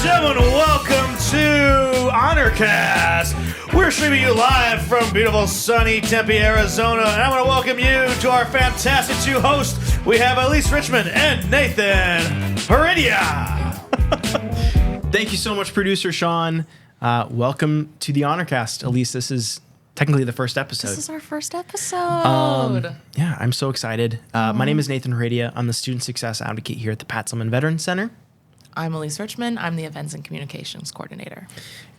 gentlemen, welcome to HonorCast. We're streaming you live from beautiful sunny Tempe, Arizona, and I want to welcome you to our fantastic two hosts. We have Elise Richmond and Nathan Heredia. Thank you so much, producer Sean. Welcome to the HonorCast. Elise, this is technically the first episode. This is our first episode. Yeah, I'm so excited. My name is Nathan Heredia. I'm the Student Success Advocate here at the Pat Tillman Veterans Center. I'm Elise Richmond. I'm the Events and Communications Coordinator.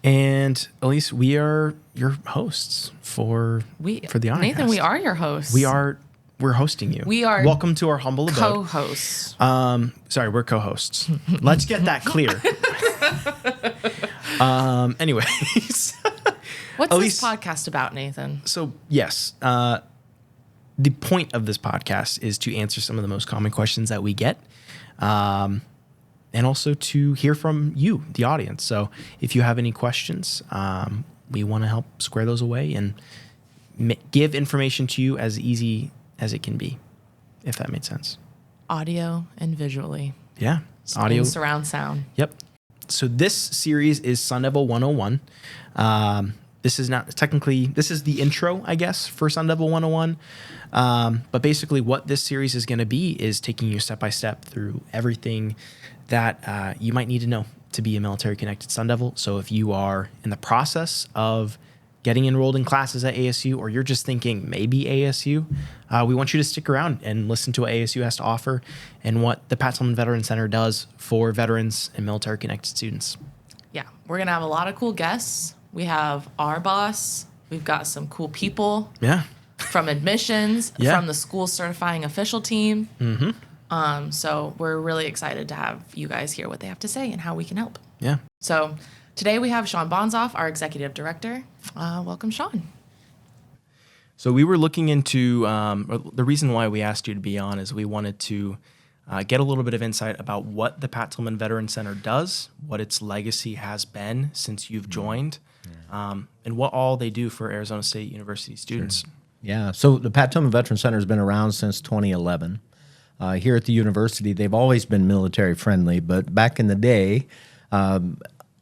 And Elise, we are your hosts for the HonorCast. Nathan, we are your hosts. We're hosting you. We are Welcome to our humble abode. Co-hosts. Sorry, we're co-hosts. Let's get that clear. Anyways. What's Elise, this podcast about, Nathan? So, yes, the point of this podcast is to answer some of the most common questions that we get, and also to hear from you, the audience. So if you have any questions, we want to help square those away and give information to you as easy as it can be, if that made sense. Audio and visually. Yeah. Audio. And surround sound. Yep. So this series is Sun Devil 101. This is not technically, this is the intro, I guess, for Sun Devil 101. But basically what this series is going to be is taking you step by step through everything that you might need to know to be a military connected Sun Devil. So if you are in the process of getting enrolled in classes at ASU, or you're just thinking maybe ASU, we want you to stick around and listen to what ASU has to offer and what the Pat Tillman Veterans Center does for veterans and military connected students. Yeah, we're going to have a lot of cool guests. We have our boss. We've got some cool people. Yeah. From admissions, Yeah. from the school certifying official team. Mm-hmm. So we're really excited to have you guys hear what they have to say and how we can help. Yeah. So today we have Sean Bonzoff, our executive director. Welcome, Sean. So we were looking into, the reason why we asked you to be on is we wanted to get a little bit of insight about what the Pat Tillman Veterans Center does, what its legacy has been since you've joined, and what all they do for Arizona State University students. Sure. Yeah, so the Pat Tillman Veterans Center has been around since 2011. Here at the university, they've always been military friendly, but back in the day,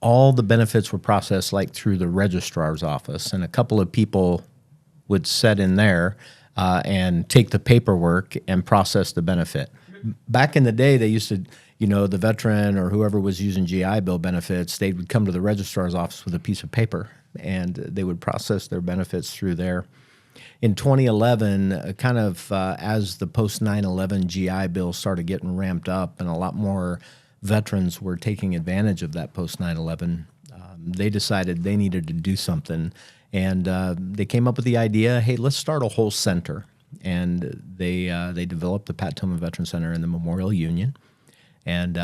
all the benefits were processed like through the registrar's office, and a couple of people would sit in there and take the paperwork and process the benefit. Back in the day, they used to, the veteran or whoever was using GI Bill benefits, they would come to the registrar's office with a piece of paper, and they would process their benefits through there. In 2011, as the post 9/11 GI Bill started getting ramped up and a lot more veterans were taking advantage of that post 9/11, they decided they needed to do something. And they came up with the idea, hey, let's start a whole center. And they developed the Pat Tillman Veterans Center in the Memorial Union. And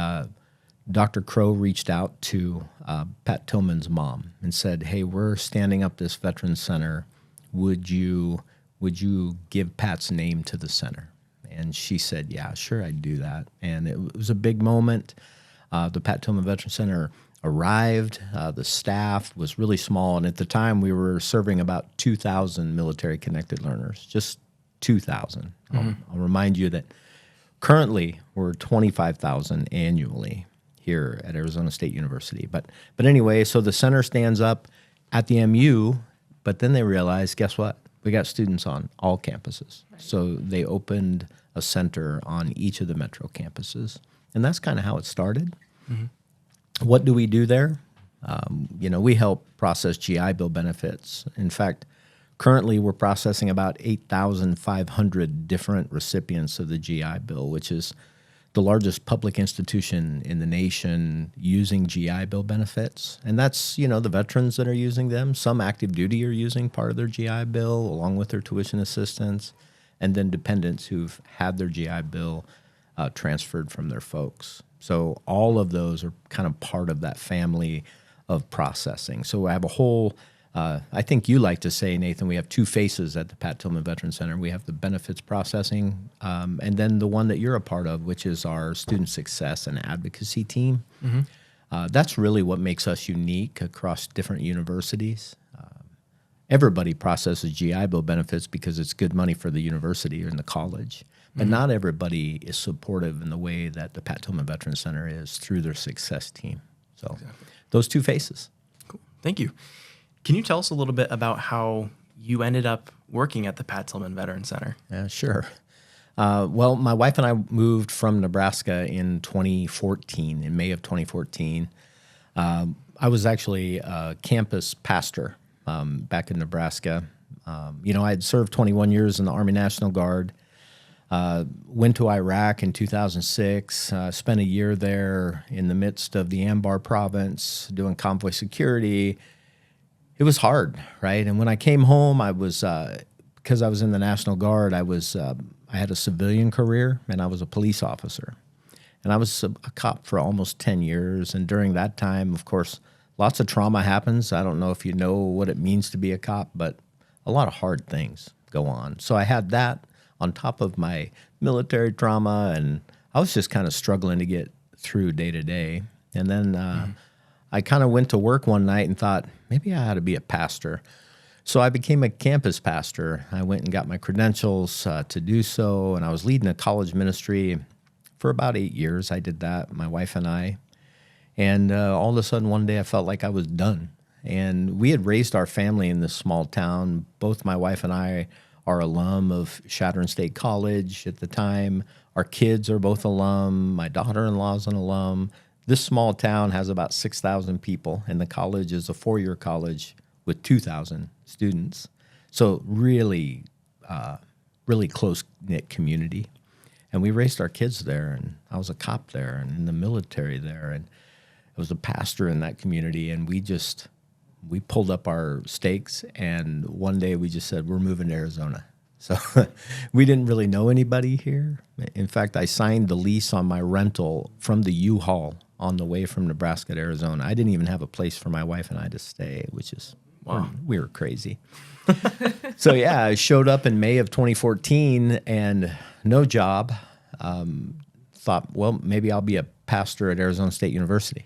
Dr. Crow reached out to Pat Tillman's mom and said, hey, we're standing up this Veterans Center. Would you give Pat's name to the center? And she said, yeah, sure, I'd do that. And it was a big moment. The Pat Tillman Veterans Center arrived. The staff was really small. And at the time, we were serving about 2,000 military-connected learners, just 2,000. I'll remind you that currently we're 25,000 annually here at Arizona State University. But anyway, so the center stands up at the MU. But then they realized, guess what? We got students on all campuses. Right. So they opened a center on each of the metro campuses. And that's kind of how it started. Mm-hmm. What do we do there? We help process GI Bill benefits. In fact, currently we're processing about 8,500 different recipients of the GI Bill, which is the largest public institution in the nation using GI Bill benefits. And that's, the veterans that are using them. Some active duty are using part of their GI Bill along with their tuition assistance, and then dependents who've had their GI Bill transferred from their folks. So all of those are kind of part of that family of processing. So I have a whole, I think you like to say, Nathan, we have two faces at the Pat Tillman Veterans Center. We have the benefits processing, and then the one that you're a part of, which is our student success and advocacy team. Mm-hmm. That's really what makes us unique across different universities. Everybody processes GI Bill benefits because it's good money for the university or in the college. But not everybody is supportive in the way that the Pat Tillman Veterans Center is through their success team. So those two faces. Cool. Thank you. Can you tell us a little bit about how you ended up working at the Pat Tillman Veterans Center? Yeah, sure. Well, my wife and I moved from Nebraska in 2014, in May of 2014. I was actually a campus pastor back in Nebraska. I had served 21 years in the Army National Guard, went to Iraq in 2006, spent a year there in the midst of the Anbar province doing convoy security. It was hard, right? And when I came home, I was, because I was in the National Guard, I had a civilian career and I was a police officer. And I was a cop for almost 10 years. And during that time, of course, lots of trauma happens. I don't know if you know what it means to be a cop, but a lot of hard things go on. So I had that on top of my military trauma, and I was just kind of struggling to get through day to day. And then I kind of went to work one night and thought, maybe I ought to be a pastor. So I became a campus pastor. I went and got my credentials to do so, and I was leading a college ministry for about 8 years. I did that, my wife and I. And all of a sudden, one day, I felt like I was done. And we had raised our family in this small town. Both my wife and I are alum of Chadron State College at the time. Our kids are both alum. My daughter-in-law is an alum. This small town has about 6,000 people, and the college is a 4-year college with 2,000 students. So really, really close-knit community. And we raised our kids there, and I was a cop there and in the military there, and I was a pastor in that community, and we pulled up our stakes, and one day we just said, we're moving to Arizona. So we didn't really know anybody here. In fact, I signed the lease on my rental from the U-Haul on the way from Nebraska to Arizona. I didn't even have a place for my wife and I to stay, which is, wow, we were crazy. So yeah, I showed up in May of 2014 and no job. Thought, well, maybe I'll be a pastor at Arizona State University.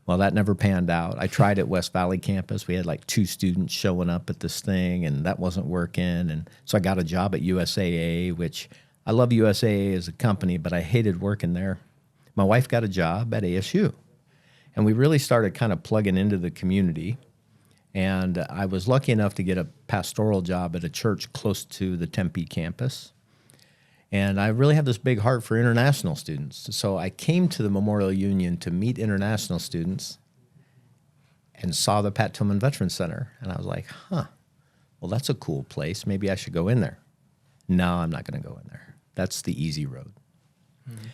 Well, that never panned out. I tried at West Valley campus. We had like 2 students showing up at this thing, and that wasn't working. And so I got a job at USAA, which I love USAA as a company, but I hated working there. My wife got a job at ASU, and we really started kind of plugging into the community. And I was lucky enough to get a pastoral job at a church close to the Tempe campus. And I really have this big heart for international students. So I came to the Memorial Union to meet international students and saw the Pat Tillman Veterans Center. And I was like, well, that's a cool place. Maybe I should go in there. No, I'm not going to go in there. That's the easy road. Mm-hmm.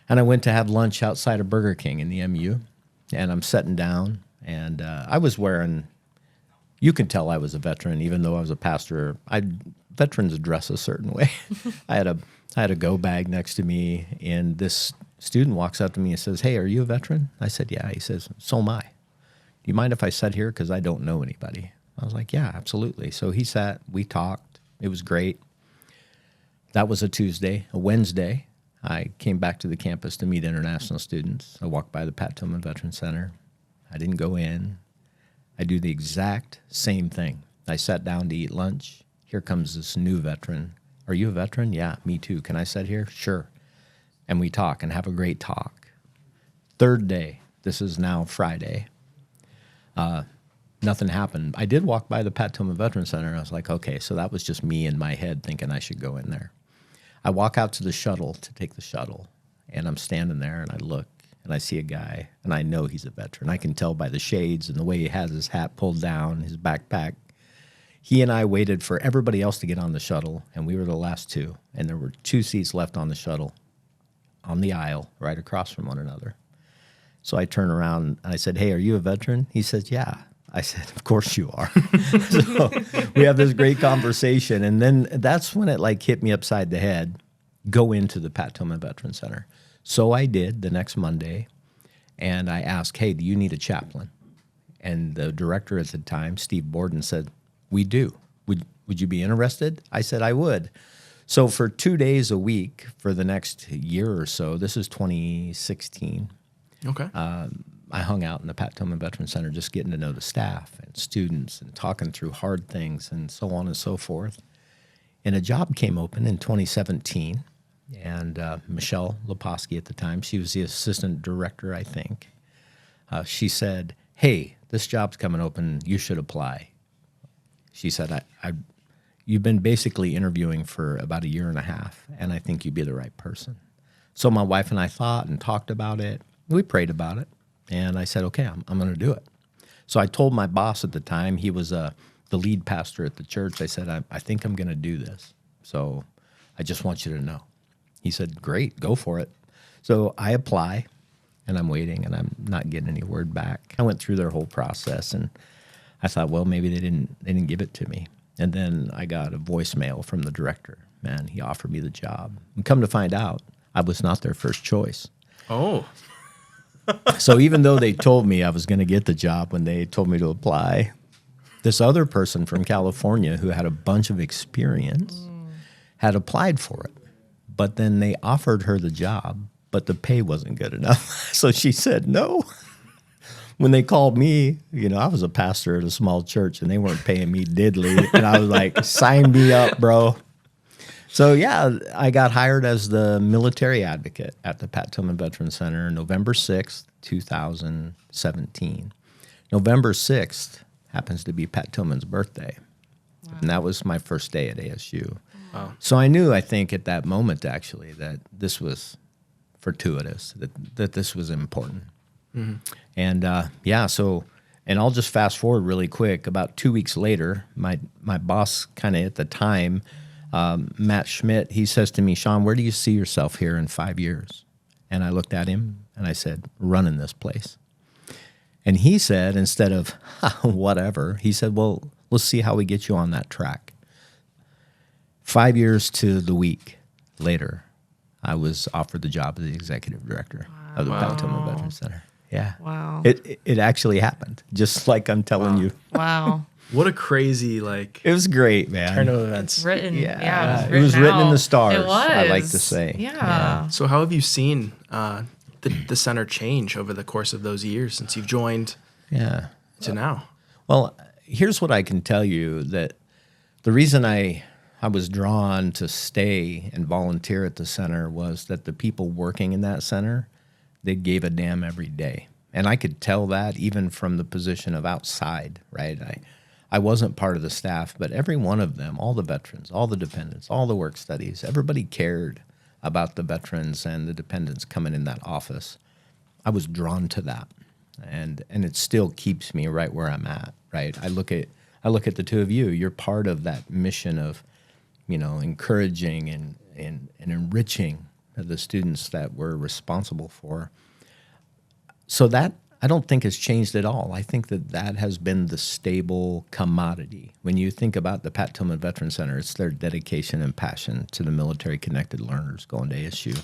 And I went to have lunch outside of Burger King in the MU. And I'm sitting down, and I was wearing, you can tell I was a veteran, even though I was a pastor. Veterans dress a certain way. I had a go bag next to me, and this student walks up to me and says, hey, are you a veteran? I said, yeah. He says, so am I. Do you mind if I sit here? Because I don't know anybody. I was like, yeah, absolutely. So he sat, we talked. It was great. That was a Tuesday. A Wednesday, I came back to the campus to meet international students. I walked by the Pat Tillman Veterans Center. I didn't go in. I do the exact same thing. I sat down to eat lunch. Here comes this new veteran. Are you a veteran? Yeah, me too. Can I sit here? Sure. And we talk and have a great talk. Third day, this is now Friday. Nothing happened. I did walk by the Pat Tillman Veterans Center, and I was like, okay, so that was just me in my head thinking I should go in there. I walk out to the shuttle to take the shuttle, and I'm standing there, and I look, and I see a guy, and I know he's a veteran. I can tell by the shades and the way he has his hat pulled down, his backpack. He and I waited for everybody else to get on the shuttle, and we were the last 2. And there were 2 seats left on the shuttle, on the aisle, right across from one another. So I turn around, and I said, hey, are you a veteran? He says, yeah. I said, of course you are. So we have this great conversation, and then that's when it like hit me upside the head, go into the Pat Tillman Veterans Center. So I did the next Monday, and I asked, hey, do you need a chaplain? And the director at the time, Steve Borden, said, we do. Would you be interested? I said, I would. So for 2 days a week for the next year or so, this is 2016. Okay. I hung out in the Pat Tillman Veterans Center just getting to know the staff and students and talking through hard things and so on and so forth. And a job came open in 2017, and Michelle Leposki at the time, she was the assistant director, I think. She said, "Hey, this job's coming open. You should apply." She said, "You've been basically interviewing for about 1.5 years, and I think you'd be the right person." So my wife and I thought and talked about it. We prayed about it, and I said, "Okay, I'm going to do it." So I told my boss at the time, he was the lead pastor at the church. I said, I think I'm going to do this. So I just want you to know. He said, "Great, go for it." So I apply, and I'm waiting, and I'm not getting any word back. I went through their whole process, and I thought, well, maybe they didn't give it to me. And then I got a voicemail from the director. Man, he offered me the job. And come to find out, I was not their first choice. Oh. So even though they told me I was going to get the job when they told me to apply, this other person from California who had a bunch of experience had applied for it. But then they offered her the job, but the pay wasn't good enough. So she said no. When they called me, I was a pastor at a small church, and they weren't paying me diddly. And I was like, "Sign me up, bro." So, yeah, I got hired as the military advocate at the Pat Tillman Veterans Center November 6th, 2017. November 6th happens to be Pat Tillman's birthday. Wow. And that was my first day at ASU. Wow. So I knew, I think, at that moment, actually, that this was fortuitous, that this was important. Mm-hmm. And, and I'll just fast forward really quick. About 2 weeks later, my boss kind of at the time, Matt Schmidt, he says to me, "Sean, where do you see yourself here in 5 years?" And I looked at him and I said, "Running this place." And he said, instead of whatever, he said, "Well, let's see how we get you on that track." 5 years to the week later, I was offered the job as the executive director of the Pat Tillman Veterans Center. Yeah. Wow. It actually happened, just like I'm telling you. Wow. What a crazy, It was great, man. turn of events. It's written. Yeah. It It was written in the stars, It was. I like to say. Yeah. So how have you seen the center change over the course of those years since you've joined to now? Well, here's what I can tell you, that the reason I was drawn to stay and volunteer at the center was that the people working in that center, they gave a damn every day. And I could tell that even from the position of outside, right? I wasn't part of the staff, but every one of them, all the veterans, all the dependents, all the work studies, everybody cared about the veterans and the dependents coming in that office. I was drawn to that, and it still keeps me right where I'm at, right? I look at the two of you. You're part of that mission of, encouraging and enriching the students that we're responsible for. So that, I don't think has changed at all. I think that has been the stable commodity. When you think about the Pat Tillman Veterans Center, it's their dedication and passion to the military-connected learners going to ASU.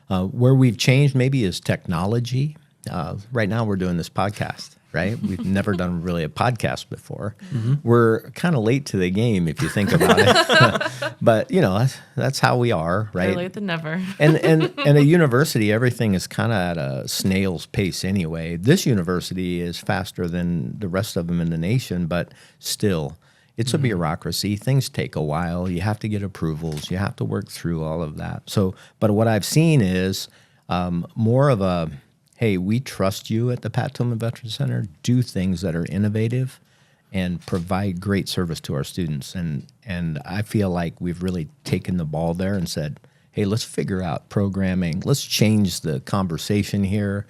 Where we've changed maybe is technology. Right now we're doing this podcast, right? We've never done really a podcast before. Mm-hmm. We're kind of late to the game if you think about it. But, that's how we are, right? Better late than never. and a university, everything is kind of at a snail's pace anyway. This university is faster than the rest of them in the nation, but still, it's a bureaucracy. Things take a while. You have to get approvals. You have to work through all of that. So, but what I've seen is more of a, hey, we trust you at the Pat Tillman Veterans Center. Do things that are innovative and provide great service to our students. And I feel like we've really taken the ball there and said, hey, let's figure out programming. Let's change the conversation here.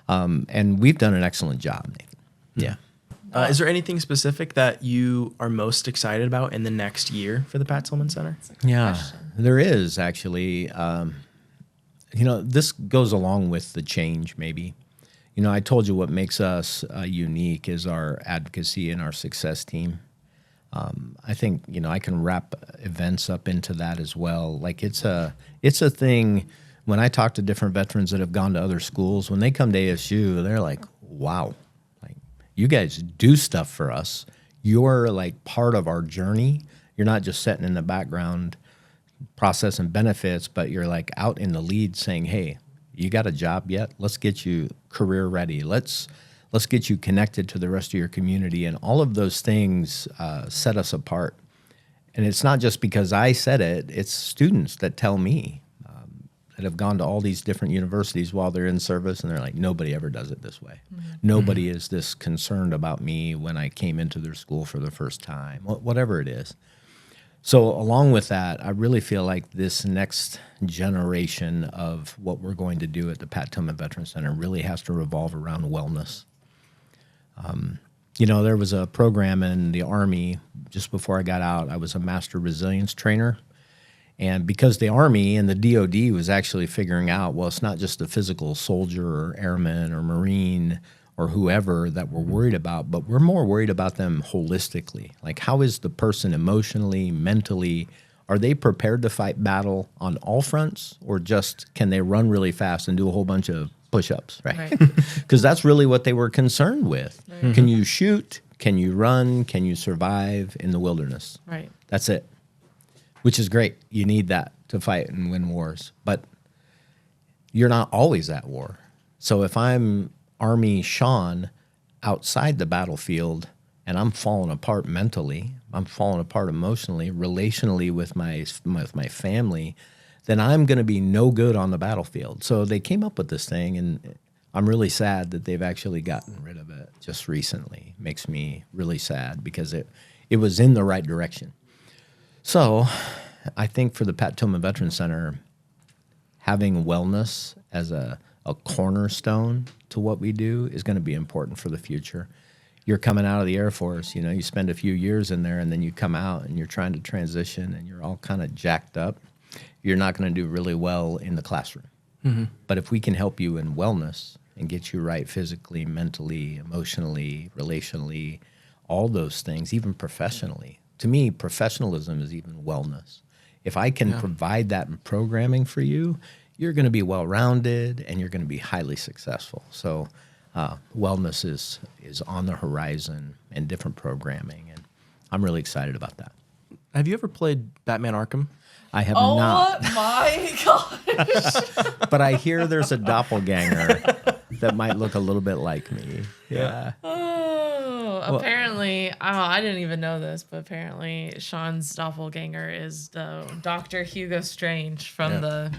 And we've done an excellent job, Nathan. Yeah. Is there anything specific that you are most excited about in the next year for the Pat Tillman Center? Yeah, there is actually. This goes along with the change maybe. I told you what makes us unique is our advocacy and our success team. I think, I can wrap events up into that as well. Like it's a thing. When I talk to different veterans that have gone to other schools, when they come to ASU, they're like, wow, like you guys do stuff for us. You're like part of our journey. You're not just sitting in the background processing benefits, but you're like out in the lead saying, hey, you got a job yet? Let's get you career ready. Let's get you connected to the rest of your community. And all of those things set us apart. And it's not just because I said it, it's students that tell me that have gone to all these different universities while they're in service, and they're like, nobody ever does it this way. Nobody is this concerned about me when I came into their school for the first time, whatever it is. So along with that, I really feel like this next generation of what we're going to do at the Pat Tillman Veterans Center really has to revolve around wellness. There was a program in the Army just before I got out. I was a master resilience trainer. And because the Army and the DOD was actually figuring out, well, it's not just the physical soldier or airman or Marine or whoever that we're worried about, but we're more worried about them holistically. Like, how is the person emotionally, mentally? Are they prepared to fight battle on all fronts, or just can they run really fast and do a whole bunch of push-ups, right? Because that's really what they were concerned with. Right. Can you shoot? Can you run? Can you survive in the wilderness? Right. That's it, which is great. You need that to fight and win wars. But you're not always at war. So if I'm Army Sean outside the battlefield and I'm falling apart mentally, I'm falling apart emotionally, relationally with my family, then I'm going to be no good on the battlefield. So they came up with this thing, and I'm really sad that they've actually gotten rid of it just recently. Makes me really sad because it was in the right direction. So I think for the Pat Tillman Veterans Center, having wellness as a cornerstone to what we do is going to be important for the future. You're coming out of the Air Force, you spend a few years in there, and then you come out and you're trying to transition and you're all kind of jacked up. You're not going to do really well in the classroom. Mm-hmm. But if we can help you in wellness and get you right physically, mentally, emotionally, relationally, all those things, even professionally. To me, professionalism is even wellness. If I can provide that in programming for you, you're going to be well-rounded and you're going to be highly successful. So wellness is on the horizon and different programming, and I'm really excited about that. Have you ever played Batman Arkham? I have not. Oh my gosh. But I hear there's a doppelganger that might look a little bit like me. Yeah. Apparently, I didn't even know this, but apparently Sean's doppelganger is the Dr. Hugo Strange from the...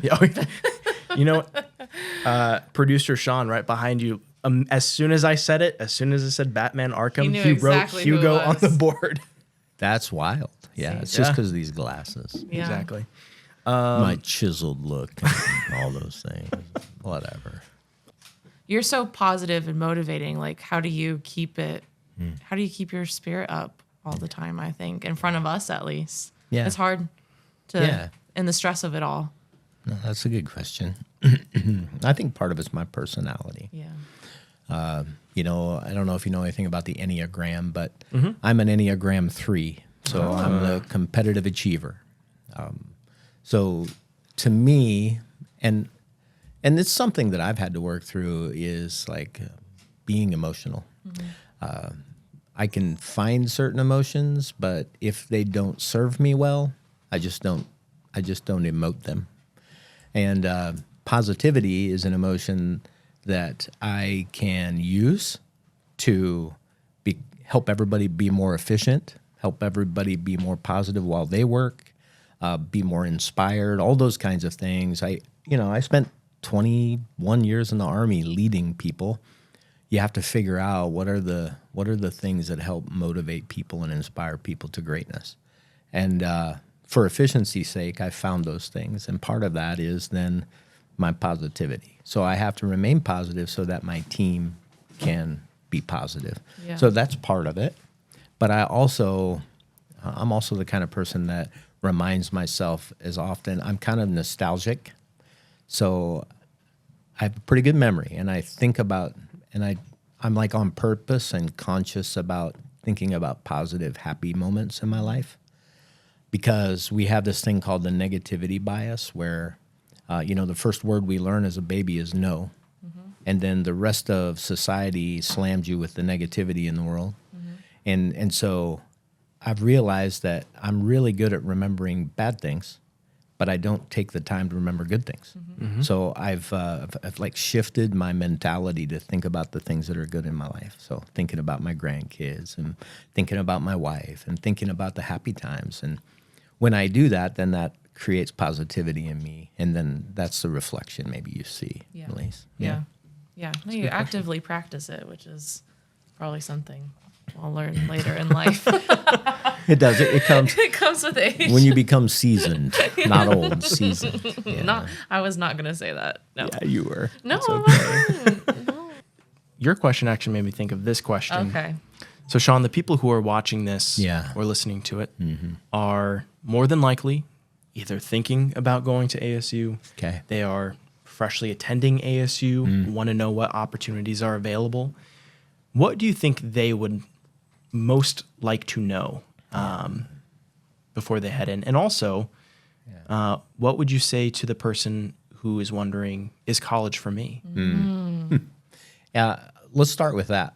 Producer Sean right behind you, as soon as I said Batman Arkham, he wrote exactly Hugo on the board. That's wild. Yeah, it's just because of these glasses. Yeah. Exactly. My chiseled look and all those things. Whatever. You're so positive and motivating. Like, how do you keep it... How do you keep your spirit up all the time, I think, in front of us at least? Yeah. It's hard to, in the stress of it all. No, that's a good question. I think part of it's my personality. Yeah. I don't know if you know anything about the Enneagram, but I'm an Enneagram 3, so I'm the competitive achiever. So to me, and it's something that I've had to work through, is like being emotional. I can find certain emotions, but if they don't serve me well, I just don't emote them. And positivity is an emotion that I can use to help everybody be more efficient, help everybody be more positive while they work, be more inspired, all those kinds of things. I spent 21 years in the Army leading people. You have to figure out what are the things that help motivate people and inspire people to greatness. And for efficiency's sake, I found those things. And part of that is then my positivity. So I have to remain positive so that my team can be positive. Yeah. So that's part of it. But I'm also the kind of person that reminds myself as often. I'm kind of nostalgic. So I have a pretty good memory, and I think about, and I'm like on purpose and conscious about thinking about positive, happy moments in my life, because we have this thing called the negativity bias where, the first word we learn as a baby is no. Mm-hmm. And then the rest of society slams you with the negativity in the world. Mm-hmm. And so I've realized that I'm really good at remembering bad things, but I don't take the time to remember good things. Mm-hmm. So I've like shifted my mentality to think about the things that are good in my life. So thinking about my grandkids and thinking about my wife and thinking about the happy times. And when I do that, then that creates positivity in me, and then that's the reflection maybe you see, Yeah. at least. Yeah. No, you actively practice it, which is probably something I'll learn later in life. It does. It comes It comes with age. when you become seasoned, not old, seasoned. Yeah. I was not going to say that. No. Yeah, you were. No. It's okay. Your question actually made me think of this question. Okay. So, Sean, the people who are watching this Yeah. or listening to it are more than likely either thinking about going to ASU. Okay. They are freshly attending ASU, want to know what opportunities are available. What do you think they would most like to know before they head in? And also, what would you say to the person who is wondering, is college for me? Let's start with that.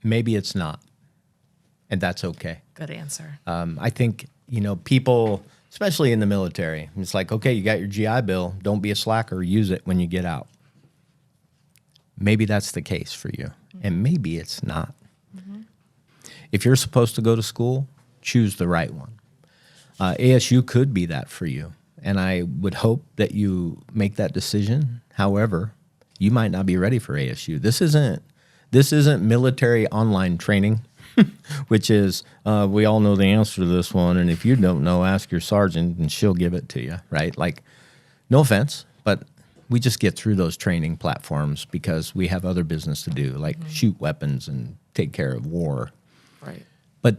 Maybe it's not, and that's okay. Good answer. I think, people, especially in the military, it's like, okay, you got your GI Bill. Don't be a slacker. Use it when you get out. Maybe that's the case for you, and maybe it's not. If you're supposed to go to school, choose the right one. ASU could be that for you, and I would hope that you make that decision. However, you might not be ready for ASU. This isn't military online training, which is we all know the answer to this one, and if you don't know, ask your sergeant, and she'll give it to you, right? Like, no offense, but we just get through those training platforms because we have other business to do, like shoot weapons and take care of war. Right. But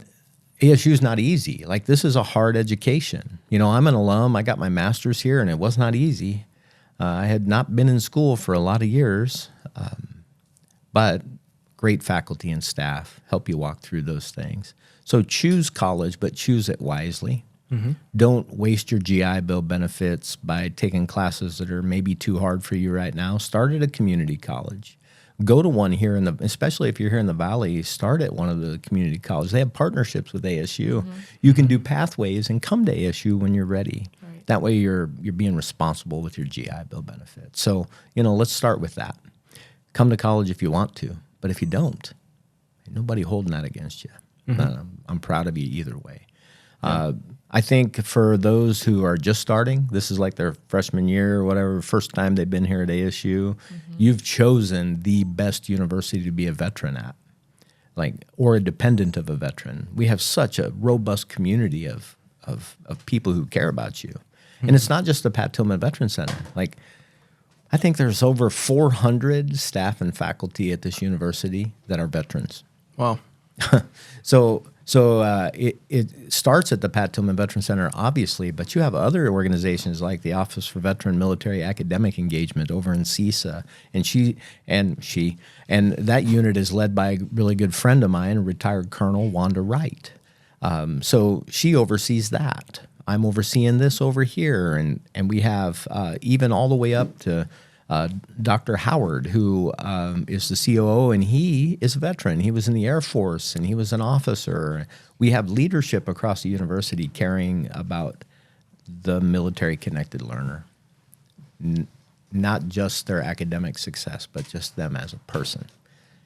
ASU is not easy. Like, this is a hard education. I'm an alum. I got my master's here, and it was not easy. I had not been in school for a lot of years, but great faculty and staff help you walk through those things. So choose college, but choose it wisely. Don't waste your GI Bill benefits by taking classes that are maybe too hard for you right now. Start at a community college. Go to one here especially if you're here in the Valley, start at one of the community colleges. They have partnerships with ASU. You can do pathways and come to ASU when you're ready. Right. That way you're being responsible with your GI Bill benefits. So, let's start with that. Come to college if you want to, but if you don't, ain't nobody holding that against you. I'm proud of you either way. I think for those who are just starting, this is like their freshman year or whatever, first time they've been here at ASU, you've chosen the best university to be a veteran at, or a dependent of a veteran. We have such a robust community of people who care about you. And it's not just the Pat Tillman Veterans Center. I think there's over 400 staff and faculty at this university that are veterans. Wow. So it starts at the Pat Tillman Veterans Center, obviously, but you have other organizations like the Office for Veteran Military Academic Engagement over in CISA, and that unit is led by a really good friend of mine, retired Colonel Wanda Wright. So she oversees that. I'm overseeing this over here, and we have even all the way up to Dr. Howard, who is the COO, and he is a veteran. He was in the Air Force, and he was an officer. We have leadership across the university caring about the military-connected learner, not just their academic success, but just them as a person.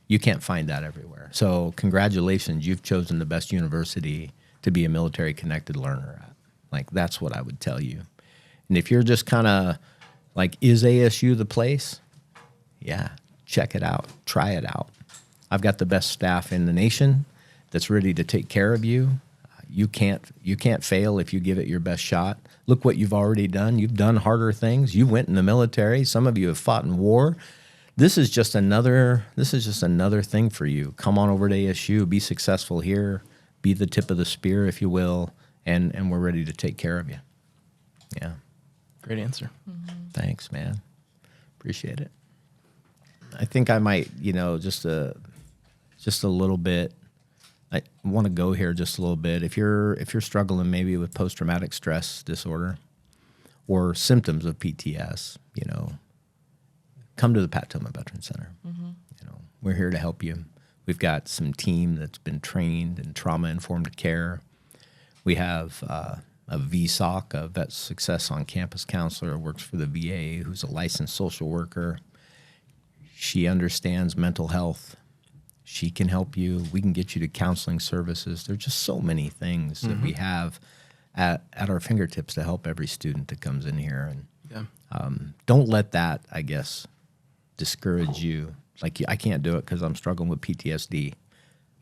You can't find that everywhere. So congratulations, you've chosen the best university to be a military-connected learner at. That's what I would tell you. And if you're just kind of is ASU the place? Yeah, check it out. Try it out. I've got the best staff in the nation that's ready to take care of you. You can't fail if you give it your best shot. Look what you've already done. You've done harder things. You went in the military. Some of you have fought in war. This is just another thing for you. Come on over to ASU. Be successful here. Be the tip of the spear, if you will, and we're ready to take care of you. Yeah. Great answer. Thanks, man. Appreciate it. I think I might, just a little bit. I want to go here just a little bit. If you're struggling maybe with post-traumatic stress disorder or symptoms of PTS, come to the Pat Tillman Veterans Center. We're here to help you. We've got some team that's been trained in trauma-informed care. We have a VSOC, a Vet Success on Campus counselor, works for the VA, who's a licensed social worker. She understands mental health. She can help you. We can get you to counseling services. There's just so many things that we have at our fingertips to help every student that comes in here. And Yeah. don't let that, I guess, discourage you. Like, I can't do it because I'm struggling with PTSD.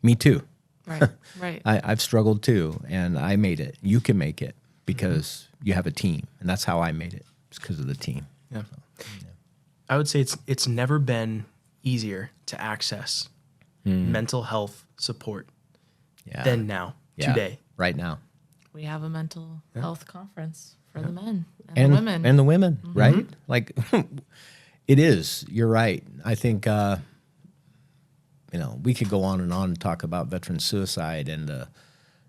Me too. Right. Right. I've struggled too, and I made it. You can make it because you have a team, and that's how I made it. It's because of the team. Yeah. I would say it's never been easier to access mental health support Yeah. than now, today. Right now. We have a mental health conference for the men and, And the women. And the women, right? Like, it is. You're right. I think, we could go on and talk about veteran suicide and the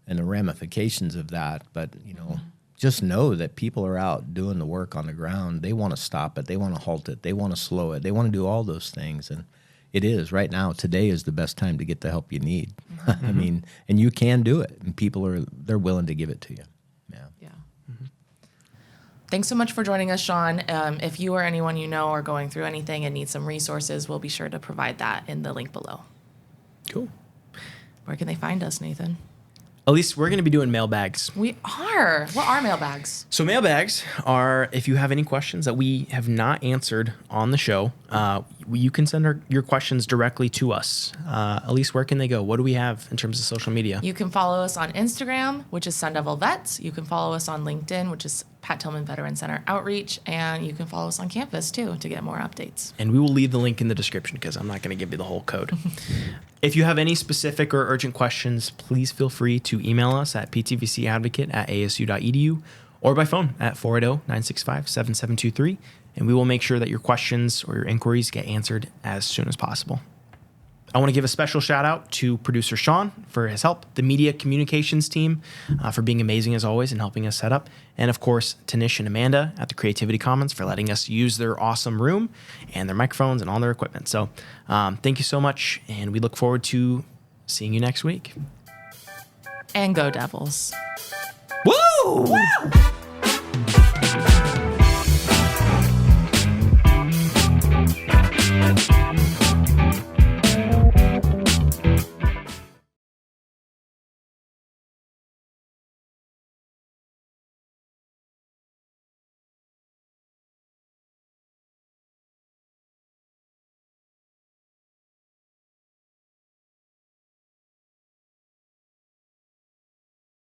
ramifications of that. But, just know that people are out doing the work on the ground. They want to stop it. They want to halt it. They want to slow it. They want to do all those things. And it is right now. Today is the best time to get the help you need. I mean, and you can do it. And they're willing to give it to you. Yeah. Yeah. Thanks so much for joining us, Sean. If you or anyone you know are going through anything and need some resources, we'll be sure to provide that in the link below. Cool. Where can they find us, Nathan? Elise, we're going to be doing mailbags. We are. What are mailbags? So mailbags are, if you have any questions that we have not answered on the show, you can send your questions directly to us. Elise, where can they go? What do we have in terms of social media? You can follow us on Instagram, which is Sun Devil Vets. You can follow us on LinkedIn, which is Pat Tillman Veterans Center Outreach. And you can follow us on campus, too, to get more updates. And we will leave the link in the description because I'm not going to give you the whole code. If you have any specific or urgent questions, please feel free to email us at ptvcadvocate@asu.edu or by phone at 480-965-7723. And we will make sure that your questions or your inquiries get answered as soon as possible. I want to give a special shout out to producer Sean for his help, the media communications team for being amazing as always and helping us set up, and of course, Tanish and Amanda at the Creativity Commons for letting us use their awesome room and their microphones and all their equipment. So thank you so much, and we look forward to seeing you next week. And go Devils. Woo!